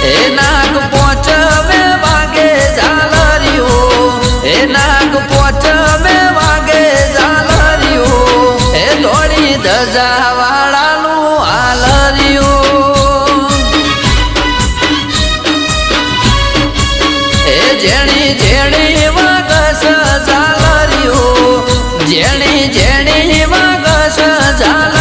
એ નાગ પોચમે વાગે ઝાલરિયું એ નાગ પોચમે વાગે ઝાલરિયું એ દોડી ધજા વાળાનું હાલરિયું એ જેણી જેણી વાગસ ઝાલરિયું જેણી જેણી વાગસ ઝાલ